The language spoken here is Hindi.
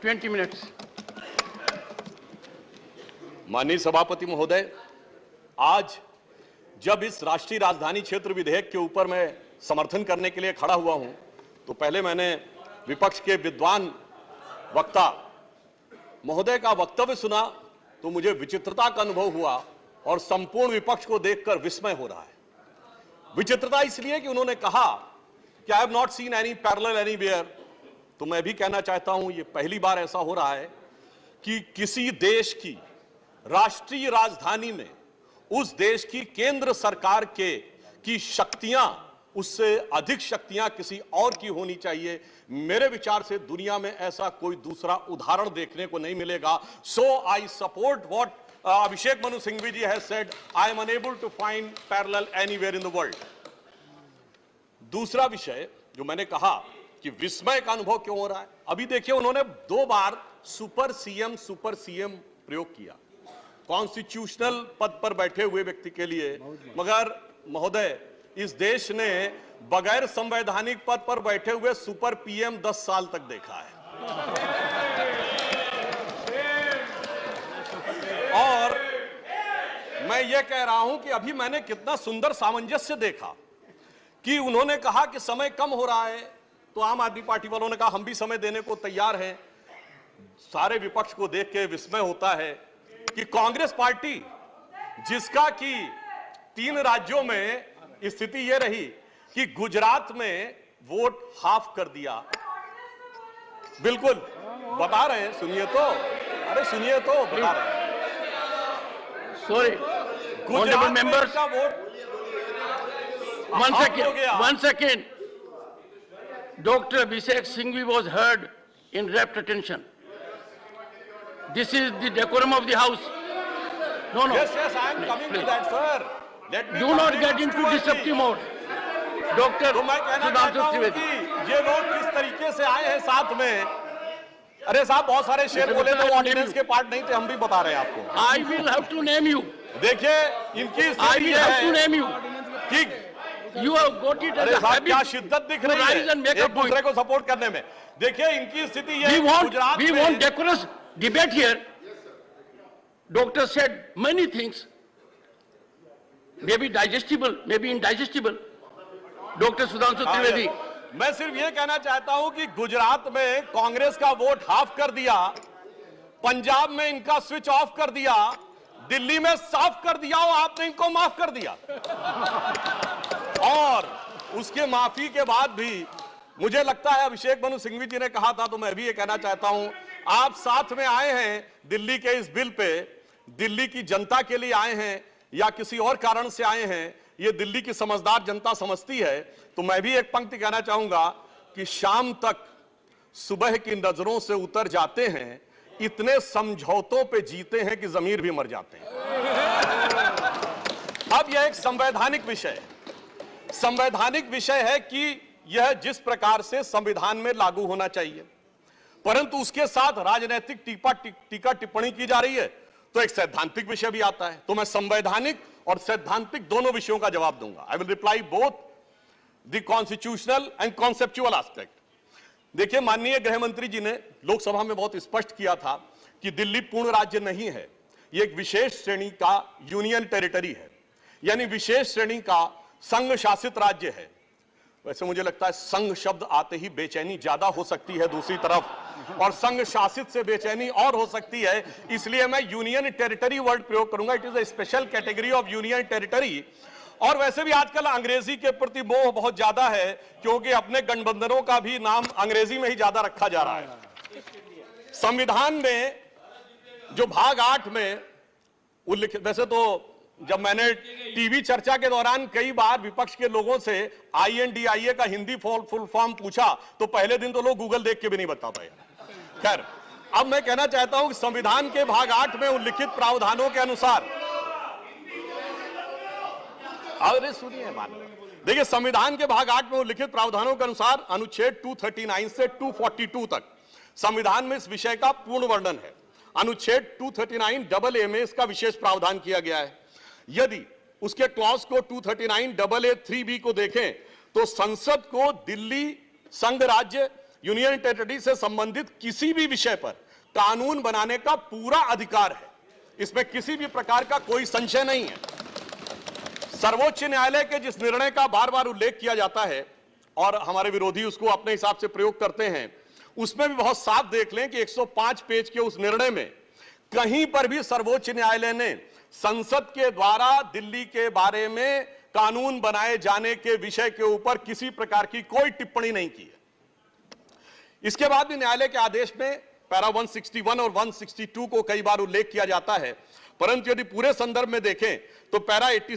20 minutes. माननीय सभापति महोदय, आज जब इस राष्ट्रीय राजधानी क्षेत्र विधेयक के ऊपर मैं समर्थन करने के लिए खड़ा हुआ हूं, तो पहले मैंने विपक्ष के विद्वान वक्ता महोदय का वक्तव्य सुना तो मुझे विचित्रता का अनुभव हुआ और संपूर्ण विपक्ष को देखकर विस्मय हो रहा है। विचित्रता इसलिए कि उन्होंने कहा कि I have not seen any parallel anywhere, तो मैं भी कहना चाहता हूं ये पहली बार ऐसा हो रहा है कि किसी देश की राष्ट्रीय राजधानी में उस देश की केंद्र सरकार की शक्तियां उससे अधिक शक्तियां किसी और की होनी चाहिए। मेरे विचार से दुनिया में ऐसा कोई दूसरा उदाहरण देखने को नहीं मिलेगा। So I support what Abhishek Manu Singhvi ji has said, I am unable to find parallel anywhere in the world. दूसरा विषय जो मैंने कहा कि विस्मय का अनुभव क्यों हो रहा है, अभी देखिए उन्होंने 2 बार सुपर सीएम प्रयोग किया कॉन्स्टिट्यूशनल पद पर बैठे हुए व्यक्ति के लिए, मगर महोदय इस देश ने बगैर संवैधानिक पद पर बैठे हुए सुपर पीएम 10 साल तक देखा है। और मैं ये कह रहा हूं कि अभी मैंने कितना सुंदर सामंजस्य देखा कि उन्होंने कहा कि समय कम हो रहा है, तो आम आदमी पार्टी वालों ने कहा हम भी समय देने को तैयार हैं। सारे विपक्ष को देख के विस्मय होता है कि कांग्रेस पार्टी, जिसका कि 3 राज्यों में स्थिति यह रही कि गुजरात में वोट हाफ कर दिया, बिल्कुल बता रहे हैं, सुनिए तो, अरे सुनिए तो, बता रहे हैं। Sorry, honorable members, का vote one second. Dr. Abhishek Singhvi was heard in rapt attention. This is the decorum of the house. No. Yes, I am coming to that, sir. Let me do not get into disruptive mode. Dr. तो मैं कहना चाहता हूं कि ये लोग किस तरीके से आए हैं साथ में। अरे साहब बहुत सारे शेर बोले तो ऑर्डिनेंस के पार्ट नहीं थे, हम भी बता रहे हैं आपको। I will have to name you. देखिए इनकी I will have to name you. कि You have got it as a habit. क्या शिद्दत दिख रही है एक दूसरे को सपोर्ट करने में। देखिए इनकी स्थिति ये गुजरात में। We want decorous debate here. Doctor said many things, maybe digestible, maybe indigestible. Dr. Sudhanshu Trivedi. मैं सिर्फ ये कहना चाहता हूं कि गुजरात में कांग्रेस का वोट हाफ कर दिया, पंजाब में इनका स्विच ऑफ कर दिया, दिल्ली में साफ कर दिया और आपने इनको माफ कर दिया। और उसके माफी के बाद भी मुझे लगता है अभिषेक मनु सिंघवी जी ने कहा था, तो मैं भी ये कहना चाहता हूं, आप साथ में आए हैं दिल्ली के इस बिल पे, दिल्ली की जनता के लिए आए हैं या किसी और कारण से आए हैं, ये दिल्ली की समझदार जनता समझती है। तो मैं भी एक पंक्ति कहना चाहूंगा कि शाम तक सुबह की नजरों से उतर जाते हैं, इतने समझौतों पे जीते हैं कि जमीर भी मर जाते हैं। अब यह एक संवैधानिक विषय है कि यह जिस प्रकार से संविधान में लागू होना चाहिए, परंतु उसके साथ राजनीतिक टीका टिप्पणी की जा रही है, तो एक सैद्धांतिक विषय भी आता है। तो मैं संवैधानिक और सैद्धांतिक दोनों विषयों का जवाब दूंगा। I will reply both the constitutional and conceptual aspect. देखिए माननीय गृह मंत्री जी ने लोकसभा में बहुत स्पष्ट किया था कि दिल्ली पूर्ण राज्य नहीं है, यह एक विशेष श्रेणी का यूनियन टेरिटरी है, यानी विशेष श्रेणी का संघ शासित राज्य है। वैसे मुझे लगता है संघ शब्द आते ही बेचैनी ज्यादा हो सकती है दूसरी तरफ, और संघ शासित से बेचैनी और हो सकती है, इसलिए मैं यूनियन टेरिटरी वर्ड प्रयोग करूंगा। It is a special category of union territory. और वैसे भी आजकल अंग्रेजी के प्रति मोह बहुत ज्यादा है, क्योंकि अपने गठबंधनों का भी नाम अंग्रेजी में ही ज्यादा रखा जा रहा है। संविधान में जो भाग 8 में उल्लिखित, वैसे तो जब मैंने टीवी चर्चा के दौरान कई बार विपक्ष के लोगों से INDIA का हिंदी फुल फॉर्म पूछा, तो पहले दिन तो लोग गूगल देख के भी नहीं बता पाए। खैर, अब मैं कहना चाहता हूं कि संविधान के भाग 8 में उल्लिखित प्रावधानों के अनुसार, अरे सुनिए माननीय, देखिए संविधान के भाग 8 में उल्लिखित प्रावधानों के अनुसार अनुच्छेद 239 से 242 तक संविधान में इस विषय का पूर्ण वर्णन है। अनुच्छेद 239AA में इसका विशेष प्रावधान किया गया है। यदि उसके क्लॉज को 239AA 3B को देखें तो संसद को दिल्ली संघ राज्य यूनियन टेरिटरी से संबंधित किसी भी विषय पर कानून बनाने का पूरा अधिकार है। इसमें किसी भी प्रकार का कोई संशय नहीं है। सर्वोच्च न्यायालय के जिस निर्णय का बार बार उल्लेख किया जाता है और हमारे विरोधी उसको अपने हिसाब से प्रयोग करते हैं, उसमें भी बहुत साफ देख लें कि 105 पेज के उस निर्णय में कहीं पर भी सर्वोच्च न्यायालय ने संसद के द्वारा दिल्ली के बारे में कानून बनाए जाने के विषय के ऊपर किसी प्रकार की कोई टिप्पणी नहीं की है। इसके बाद भी न्यायालय के आदेश में पैरा 161 और 162 को कई बार उल्लेख किया जाता है, परंतु यदि पूरे संदर्भ में देखें तो पैरा 86